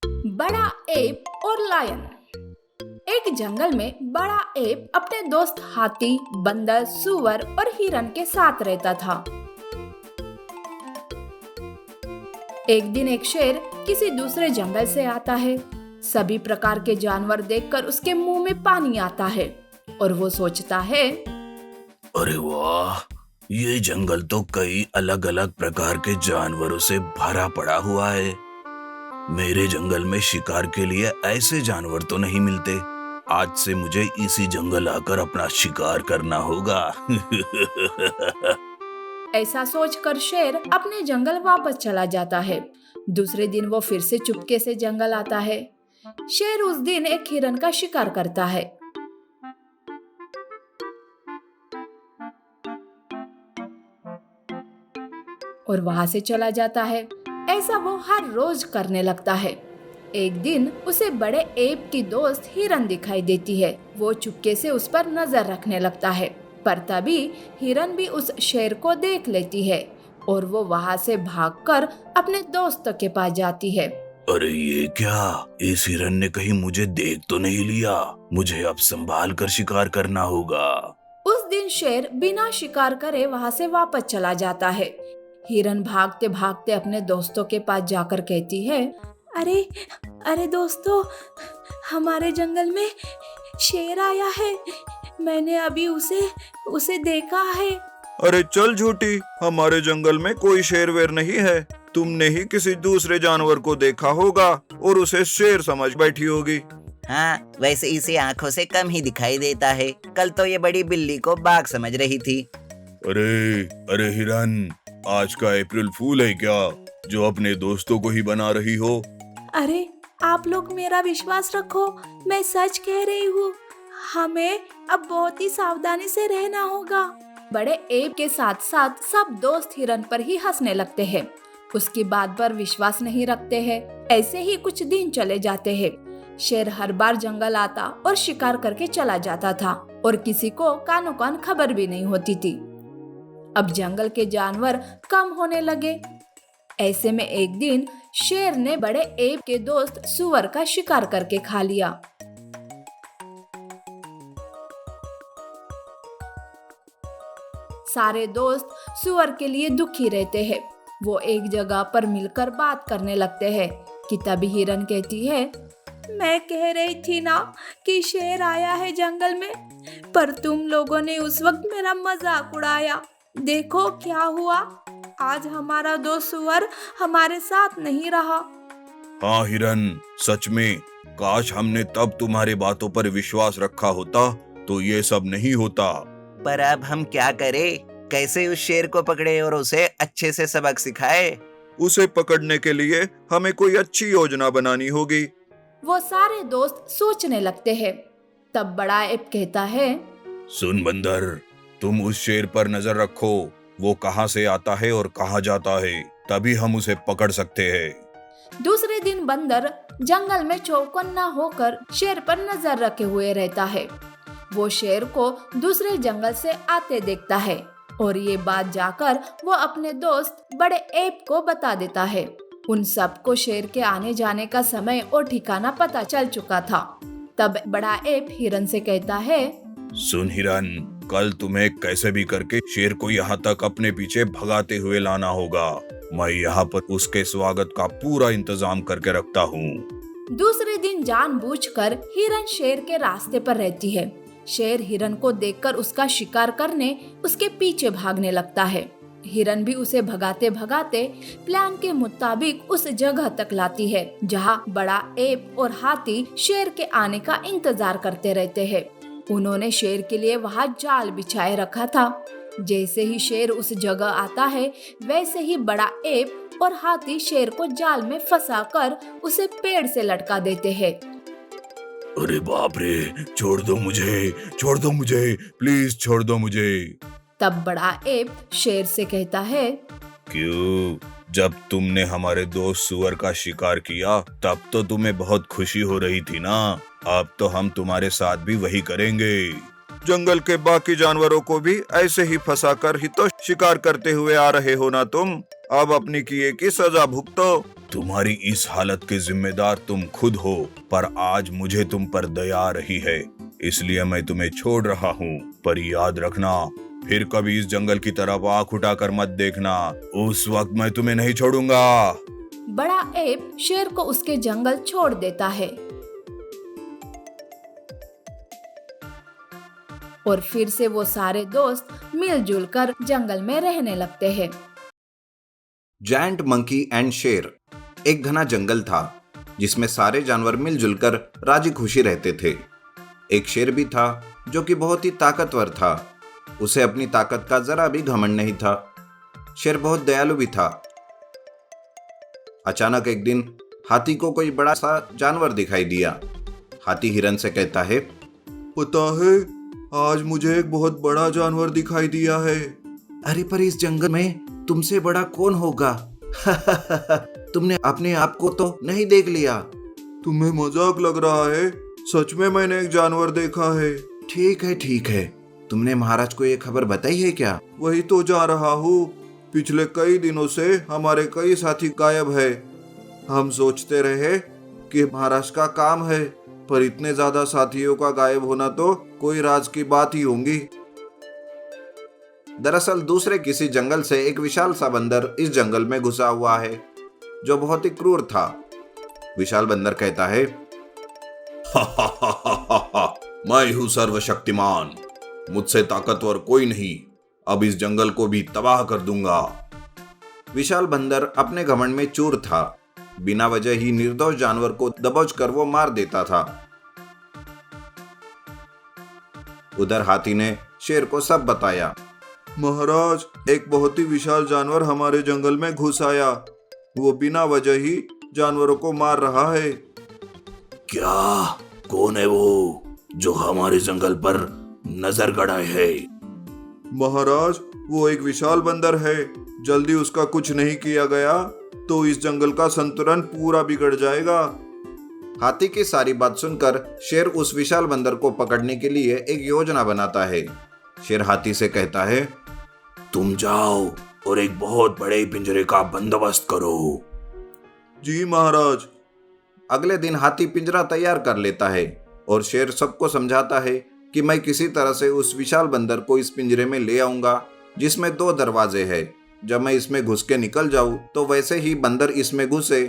बड़ा एप और लायन। एक जंगल में बड़ा एप अपने दोस्त हाथी, बंदर, सूअर और हिरन के साथ रहता था। एक दिन एक शेर किसी दूसरे जंगल से आता है। सभी प्रकार के जानवर देखकर उसके मुंह में पानी आता है और वो सोचता है, अरे वाह, ये जंगल तो कई अलग अलग प्रकार के जानवरों से भरा पड़ा हुआ है। मेरे जंगल में शिकार के लिए ऐसे जानवर तो नहीं मिलते। आज से मुझे इसी जंगल आकर अपना शिकार करना होगा। ऐसा सोचकर शेर अपने जंगल वापस चला जाता है। दूसरे दिन वो फिर से चुपके से जंगल आता है। शेर उस दिन एक हिरन का शिकार करता है। और वहां से चला जाता है। ऐसा वो हर रोज करने लगता है। एक दिन उसे बड़े एप की दोस्त हिरन दिखाई देती है। वो चुपके से उस पर नजर रखने लगता है, पर तभी हिरन भी उस शेर को देख लेती है और वो वहां से भागकर अपने दोस्त के पास जाती है। अरे ये क्या? इस हिरन ने कहीं मुझे देख तो नहीं लिया? मुझे अब संभाल कर शिकार करना होगा। उस दिन शेर बिना शिकार करे वहां से वापस चला जाता है। हिरन भागते भागते अपने दोस्तों के पास जाकर कहती है, अरे अरे दोस्तों, हमारे जंगल में शेर आया है। मैंने अभी उसे देखा है। अरे चल झूठी, हमारे जंगल में कोई शेर वेर नहीं है। तुमने ही किसी दूसरे जानवर को देखा होगा और उसे शेर समझ बैठी होगी। हाँ, वैसे इसे आंखों से कम ही दिखाई देता है। कल तो ये बड़ी बिल्ली को बाघ समझ रही थी। अरे अरे हिरन, आज का अप्रैल फूल है क्या, जो अपने दोस्तों को ही बना रही हो? अरे आप लोग मेरा विश्वास रखो, मैं सच कह रही हूँ। हमें अब बहुत ही सावधानी से रहना होगा। बड़े एप के साथ साथ सब दोस्त हिरन पर ही हंसने लगते हैं। उसकी बात पर विश्वास नहीं रखते हैं। ऐसे ही कुछ दिन चले जाते हैं। शेर हर बार जंगल आता और शिकार करके चला जाता था और किसी को कानो कान खबर भी नहीं होती थी। अब जंगल के जानवर कम होने लगे। ऐसे में एक दिन शेर ने बड़े एप के दोस्त सूअर का शिकार करके खा लिया। सारे दोस्त सूअर के लिए दुखी रहते हैं। वो एक जगह पर मिलकर बात करने लगते हैं कि तभी हिरन कहती है, मैं कह रही थी ना कि शेर आया है जंगल में, पर तुम लोगों ने उस वक्त मेरा मजाक उड़ाया। देखो क्या हुआ, आज हमारा दोस्त सूअर हमारे साथ नहीं रहा। हाँ हिरन, सच में काश हमने तब तुम्हारी बातों पर विश्वास रखा होता तो ये सब नहीं होता। पर अब हम क्या करें? कैसे उस शेर को पकड़े और उसे अच्छे से सबक सिखाए? उसे पकड़ने के लिए हमें कोई अच्छी योजना बनानी होगी। वो सारे दोस्त सोचने लगते हैं। तब बड़ा एप कहता है, सुन बंदर, तुम उस शेर पर नजर रखो। वो कहाँ से आता है और कहाँ जाता है, तभी हम उसे पकड़ सकते हैं। दूसरे दिन बंदर जंगल में चौकन्ना होकर शेर पर नजर रखे हुए रहता है। वो शेर को दूसरे जंगल से आते देखता है और ये बात जाकर वो अपने दोस्त बड़े एप को बता देता है। उन सबको शेर के आने जाने का समय और ठिकाना पता चल चुका था। तब बड़ा एप हिरन से कहता है, सुन हिरन, कल तुम्हें कैसे भी करके शेर को यहाँ तक अपने पीछे भगाते हुए लाना होगा। मैं यहाँ पर उसके स्वागत का पूरा इंतजाम करके रखता हूँ। दूसरे दिन जानबूझकर हिरन शेर के रास्ते पर रहती है। शेर हिरन को देखकर उसका शिकार करने उसके पीछे भागने लगता है। हिरन भी उसे भगाते भगाते प्लान के मुताबिक उस जगह तक लाती है जहाँ बड़ा एप और हाथी शेर के आने का इंतजार करते रहते हैं। उन्होंने शेर के लिए वहाँ जाल बिछाए रखा था। जैसे ही शेर उस जगह आता है, वैसे ही बड़ा एप और हाथी शेर को जाल में फंसाकर उसे पेड़ से लटका देते हैं। अरे बाप रे, छोड़ दो मुझे, प्लीज छोड़ दो मुझे। तब बड़ा एप शेर से कहता है, क्यों? जब तुमने हमारे दोस्त सूअर का शिकार किया तब तो तुम्हें बहुत खुशी हो रही थी ना। अब तो हम तुम्हारे साथ भी वही करेंगे। जंगल के बाकी जानवरों को भी ऐसे ही फंसाकर ही तो शिकार करते हुए आ रहे हो ना तुम। अब अपनी किए की सजा भुगतो। तुम्हारी इस हालत के जिम्मेदार तुम खुद हो, पर आज मुझे तुम पर दया आ रही है, इसलिए मैं तुम्हें छोड़ रहा हूँ। पर याद रखना, फिर कभी इस जंगल की तरफ आंख उठाकर मत देखना, उस वक्त मैं तुम्हें नहीं छोड़ूंगा। बड़ा एप शेर को उसके जंगल छोड़ देता है और फिर से वो सारे दोस्त मिलजुल कर जंगल में रहने लगते हैं। जायंट मंकी एंड शेर। एक घना जंगल था जिसमें सारे जानवर मिलजुल कर राजी खुशी रहते थे। एक शेर भी था जो कि बहुत ही ताकतवर था। उसे अपनी ताकत का जरा भी घमंड नहीं था। शेर बहुत दयालु भी था। अचानक एक दिन हाथी को कोई बड़ा सा जानवर दिखाई दिया। हाथी हिरन से कहता है, पता है, आज मुझे एक बहुत बड़ा जानवर दिखाई दिया है। अरे पर इस जंगल में तुमसे बड़ा कौन होगा? तुमने अपने आप को तो नहीं देख लिया? तुम्हें मजाक लग रहा है? सच में मैंने एक जानवर देखा है। ठीक है। तुमने महाराज को ये खबर बताई है क्या? वही तो जा रहा हूँ। पिछले कई दिनों से हमारे कई साथी गायब है। हम सोचते रहे कि महाराज का काम है, पर इतने ज्यादा साथियों का गायब होना तो कोई राज की बात ही होगी। दरअसल दूसरे किसी जंगल से एक विशाल सा बंदर इस जंगल में घुसा हुआ है, जो बहुत ही क्रूर था। विशाल बंदर कहता है, मैं हूँ सर्वशक्तिमान, मुझसे ताकतवर कोई नहीं। अब इस जंगल को भी तबाह कर दूंगा। विशाल बंदर अपने घमंड में चूर था। बिना वजह ही निर्दोष जानवर को दबोच कर वो मार देता था। उधर हाथी ने शेर को सब बताया। महाराज, एक बहुत ही विशाल जानवर हमारे जंगल में घुस आया। वो बिना वजह ही जानवरों को मार रहा है। क्या? कौन है वो जो हमारे जंगल पर नजर गड़ाए है? महाराज, वो एक विशाल बंदर है। जल्दी उसका कुछ नहीं किया गया तो इस जंगल का संतुलन पूरा बिगड़ जाएगा। हाथी की सारी बात सुनकर शेर उस विशाल बंदर को पकड़ने के लिए एक योजना बनाता है। शेर हाथी से कहता है, तुम जाओ और एक बहुत बड़े पिंजरे का बंदोबस्त करो। जी महाराज। अगले दिन हाथी पिंजरा तैयार कर लेता है और शेर सबको समझाता है कि मैं किसी तरह से उस विशाल बंदर को इस पिंजरे में ले आऊंगा, जिसमें 2 दरवाजे हैं। जब मैं इसमें घुस के निकल जाऊं तो वैसे ही बंदर इसमें घुसे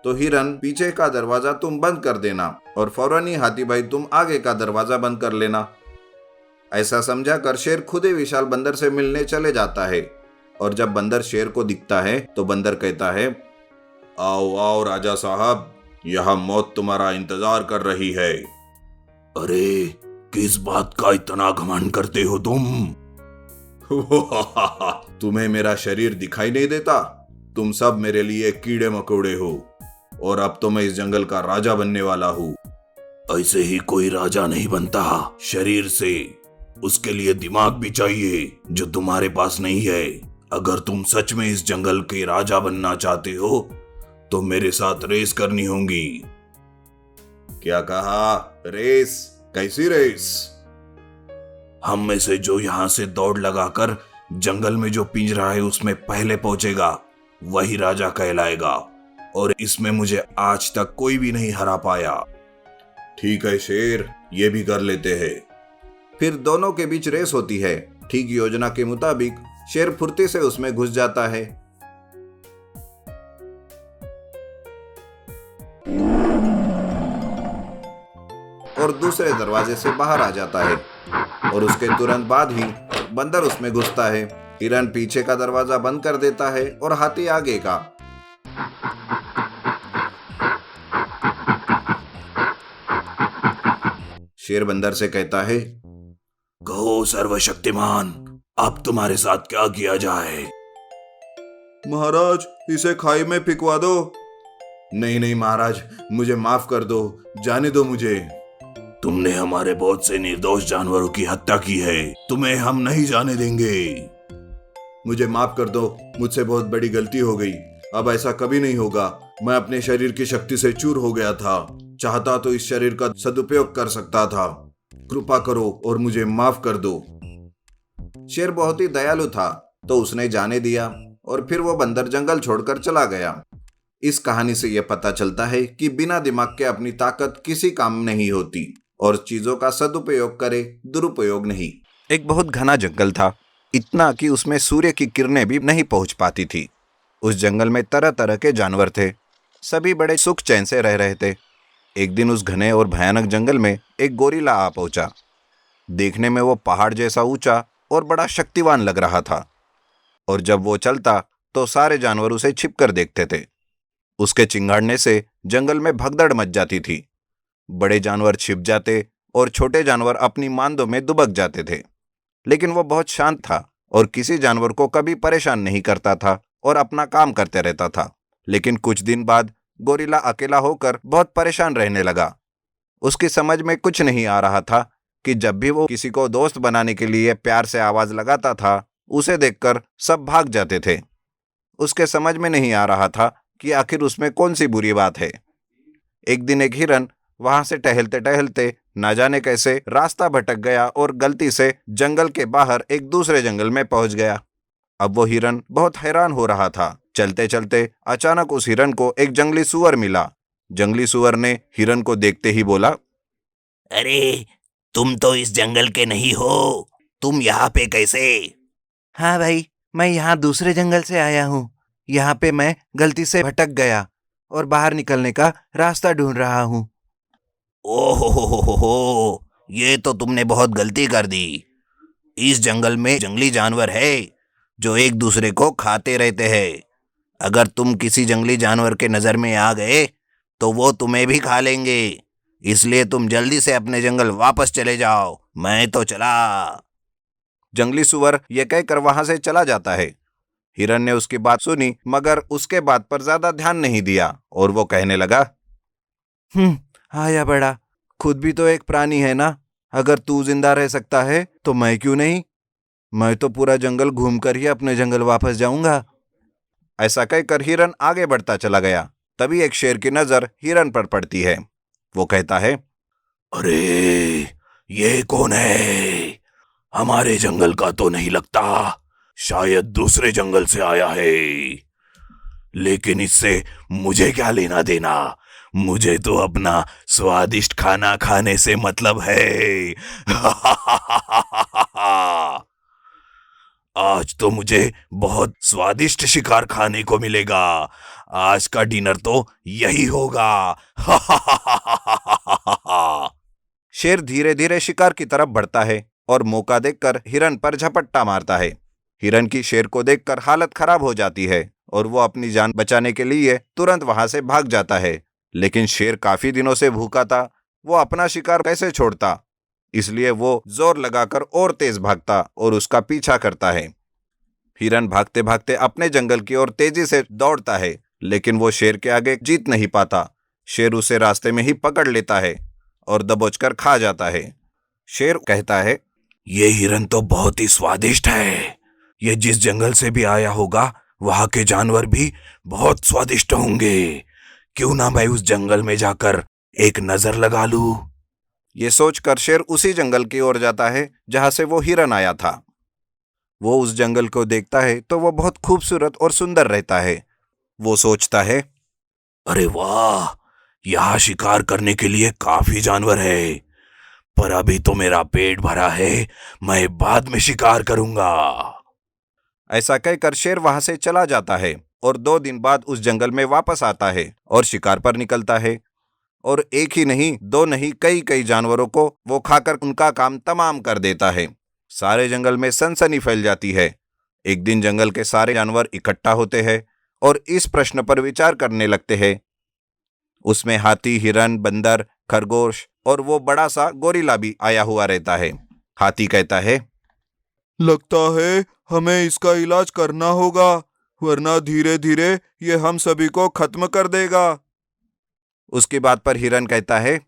तो हिरन पीछे का दरवाजा तुम बंद कर देना और फौरन ही हाथी भाई तुम आगे का दरवाजा बंद कर लेना। ऐसा समझाकर शेर खुद ही विशाल बंदर से मिलने चले जाता है। और जब बंदर शेर को दिखता है तो बंदर कहता है, आओ आओ राजा साहब, यहाँ मौत तुम्हारा इंतजार कर रही है। अरे, किस बात का इतना घमंड करते हो तुम? तुम्हें मेरा शरीर दिखाई नहीं देता? तुम सब मेरे लिए कीड़े मकोड़े हो और अब तो मैं इस जंगल का राजा बनने वाला हूँ। ऐसे ही कोई राजा नहीं बनता शरीर से, उसके लिए दिमाग भी चाहिए जो तुम्हारे पास नहीं है। अगर तुम सच में इस जंगल के राजा बनना चाहते हो तो मेरे साथ रेस करनी होगी। क्या कहा? रेस? कैसी रेस? हम में से जो यहाँ से दौड़ लगाकर जंगल में जो पिंजरा है उसमें पहले पहुंचेगा वही राजा कहलाएगा, और इसमें मुझे आज तक कोई भी नहीं हरा पाया। ठीक है शेर, ये भी कर लेते हैं। फिर दोनों के बीच रेस होती है। ठीक योजना के मुताबिक शेर फुर्ती से उसमें घुस जाता है। और दूसरे दरवाजे से बाहर आ जाता है और उसके तुरंत बाद ही बंदर उसमें घुसता है। हिरन पीछे का दरवाजा बंद कर देता है और हाथी आगे का। शेर बंदर से कहता है, कहो सर्वशक्तिमान, अब तुम्हारे साथ क्या किया जाए? महाराज, इसे खाई में फेंकवा दो। नहीं नहीं महाराज, मुझे माफ कर दो, जाने दो मुझे। तुमने हमारे बहुत से निर्दोष जानवरों की हत्या की है, तुम्हें हम नहीं जाने देंगे। मुझे माफ कर दो, मुझसे बहुत बड़ी गलती हो गई। अब ऐसा कभी नहीं होगा। मैं अपने शरीर की शक्ति से चूर हो गया था। चाहता तो इस शरीर का सदुपयोग कर सकता था। कृपा करो और मुझे माफ कर दो। शेर बहुत ही दयालु था तो उसने जाने दिया और फिर वो बंदर जंगल छोड़कर चला गया। इस कहानी से यह पता चलता है कि बिना दिमाग के अपनी ताकत किसी काम नहीं होती और चीजों का सदुपयोग करे, दुरुपयोग नहीं। एक बहुत घना जंगल था, इतना कि उसमें सूर्य की किरणें भी नहीं पहुंच पाती थी। उस जंगल में तरह तरह के जानवर थे, सभी बड़े सुख चैन से रह रहे थे। एक दिन उस घने और भयानक जंगल में एक गोरिल्ला आ पहुंचा। देखने में वो पहाड़ जैसा ऊंचा और बड़ा शक्तिवान लग रहा था, और जब वो चलता तो सारे जानवर उसे छिपकर देखते थे। उसके चिंगाड़ने से जंगल में भगदड़ मच जाती थी। बड़े जानवर छिप जाते और छोटे जानवर अपनी मांदों में दुबक जाते थे। लेकिन वो बहुत शांत था और किसी जानवर को कभी परेशान नहीं करता था और अपना काम करते रहता था। लेकिन कुछ दिन बाद गोरिल्ला अकेला होकर बहुत परेशान रहने लगा। उसकी समझ में कुछ नहीं आ रहा था कि जब भी वो किसी को दोस्त बनाने के लिए प्यार से आवाज लगाता था, उसे देखकर सब भाग जाते थे। उसके समझ में नहीं आ रहा था कि आखिर उसमें कौन सी बुरी बात है। एक दिन एक हिरन वहां से टहलते टहलते ना जाने कैसे रास्ता भटक गया और गलती से जंगल के बाहर एक दूसरे जंगल में पहुंच गया। अब वो हिरन बहुत हैरान हो रहा था। चलते चलते अचानक उस हिरन को एक जंगली सूअर मिला। जंगली सूअर ने हिरन को देखते ही बोला, अरे, तुम तो इस जंगल के नहीं हो, तुम यहाँ पे कैसे? हाँ भाई, मैं यहाँ दूसरे जंगल से आया हूँ। यहाँ पे मैं गलती से भटक गया और बाहर निकलने का रास्ता ढूंढ रहा हूँ। ओहो, ये तो तुमने बहुत गलती कर दी। इस जंगल में जंगली जानवर है जो एक दूसरे को खाते रहते हैं। अगर तुम किसी जंगली जानवर के नजर में आ गए तो वो तुम्हें भी खा लेंगे। इसलिए तुम जल्दी से अपने जंगल वापस चले जाओ। मैं तो चला। जंगली सूअर यह कहकर वहां से चला जाता है। हिरन ने उसकी बात सुनी, मगर उसके बात पर ज्यादा ध्यान नहीं दिया और वो कहने लगा, आया बड़ा, खुद भी तो एक प्राणी है ना। अगर तू जिंदा रह सकता है तो मैं क्यों नहीं। मैं तो पूरा जंगल घूमकर ही अपने जंगल वापस जाऊंगा। ऐसा कहकर हिरन आगे बढ़ता चला गया। तभी एक शेर की नजर हिरन पर पड़ती है। वो कहता है, अरे, ये कौन है? हमारे जंगल का तो नहीं लगता, शायद दूसरे जंगल से आया है। लेकिन इससे मुझे क्या लेना देना? मुझे तो अपना स्वादिष्ट खाना खाने से मतलब है। आज तो मुझे बहुत स्वादिष्ट शिकार खाने को मिलेगा। आज का डिनर तो यही होगा। शेर धीरे धीरे शिकार की तरफ बढ़ता है और मौका देखकर हिरन पर झपट्टा मारता है। हिरन की शेर को देखकर हालत खराब हो जाती है और वो अपनी जान बचाने के लिए तुरंत वहां से भाग जाता है। लेकिन शेर काफी दिनों से भूखा था, वो अपना शिकार कैसे छोड़ता? इसलिए वो जोर लगाकर और तेज भागता और उसका पीछा करता है। हिरन भागते भागते अपने जंगल की ओर तेजी से दौड़ता है, लेकिन वो शेर के आगे जीत नहीं पाता। शेर उसे रास्ते में ही पकड़ लेता है और दबोचकर खा जाता है। शेर कहता है, ये हिरन तो बहुत ही स्वादिष्ट है। ये जिस जंगल से भी आया होगा वहां के जानवर भी बहुत स्वादिष्ट होंगे। क्यों ना मैं उस जंगल में जाकर एक नजर लगा लूं। ये सोचकर शेर उसी जंगल की ओर जाता है जहां से वो हिरन आया था। वो उस जंगल को देखता है तो वो बहुत खूबसूरत और सुंदर रहता है। वो सोचता है, अरे वाह, यहाँ शिकार करने के लिए काफी जानवर है, पर अभी तो मेरा पेट भरा है, मैं बाद में शिकार करूंगा। ऐसा कहकर शेर वहां से चला जाता है और 2 दिन बाद उस जंगल में वापस आता है और शिकार पर निकलता है। और एक ही नहीं, 2 नहीं, कई कई जानवरों को वो खाकर उनका काम तमाम कर देता है। सारे जंगल में सनसनी फैल जाती है। एक दिन जंगल के सारे जानवर इकट्ठा होते हैं और इस प्रश्न पर विचार करने लगते हैं। उसमें हाथी, हिरन, बंदर, खरगोश और वो बड़ा सा गोरिल्ला भी आया हुआ रहता है। हाथी कहता है, लगता है हमें इसका इलाज करना होगा, वरना धीरे धीरे ये हम सभी को खत्म कर देगा। उसकी बात पर हिरन कहता है,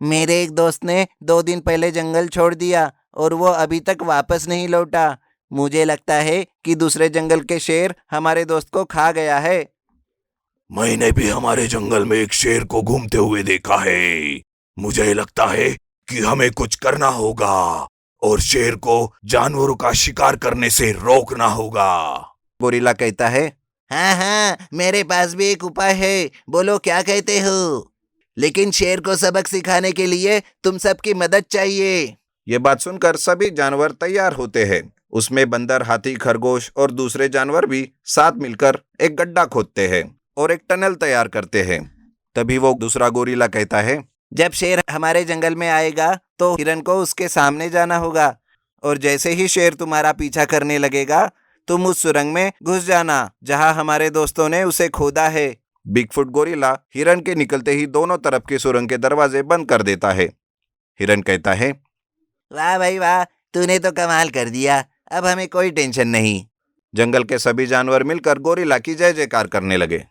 मेरे एक दोस्त ने 2 दिन पहले जंगल छोड़ दिया और वो अभी तक वापस नहीं लौटा। मुझे लगता है कि दूसरे जंगल के शेर हमारे दोस्त को खा गया है। मैंने भी हमारे जंगल में एक शेर को घूमते हुए देखा है। मुझे लगता है कि हमें कुछ करना होगा और शेर को जानवरों का शिकार करने से रोकना होगा। गोरिल्ला कहता है, हाँ हाँ, मेरे पास भी एक उपाय है, बोलो क्या कहते हो? लेकिन शेर को सबक सिखाने के लिए तुम सबकी मदद चाहिए। ये बात सुनकर सभी जानवर तैयार होते हैं। उसमें बंदर, हाथी, खरगोश और दूसरे जानवर भी साथ मिलकर एक गड्ढा खोदते हैं और एक टनल तैयार करते हैं। तभी वो दूसरा गोरिल्ला कहता है, जब शेर हमारे जंगल में आएगा तो हिरन को उसके सामने जाना होगा, और जैसे ही शेर तुम्हारा पीछा करने लगेगा तुम उस सुरंग में घुस जाना जहां हमारे दोस्तों ने उसे खोदा है। बिगफुट गोरिल्ला हिरन के निकलते ही दोनों तरफ के सुरंग के दरवाजे बंद कर देता है। हिरन कहता है, वाह भाई वाह, तूने तो कमाल कर दिया, अब हमें कोई टेंशन नहीं। जंगल के सभी जानवर मिलकर गोरिल्ला की जय जयकार करने लगे।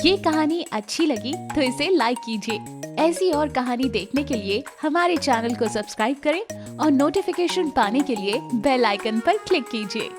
ये कहानी अच्छी लगी तो इसे लाइक कीजिए। ऐसी और कहानी देखने के लिए हमारे चैनल को सब्सक्राइब करें और नोटिफिकेशन पाने के लिए बेल आइकन पर क्लिक कीजिए।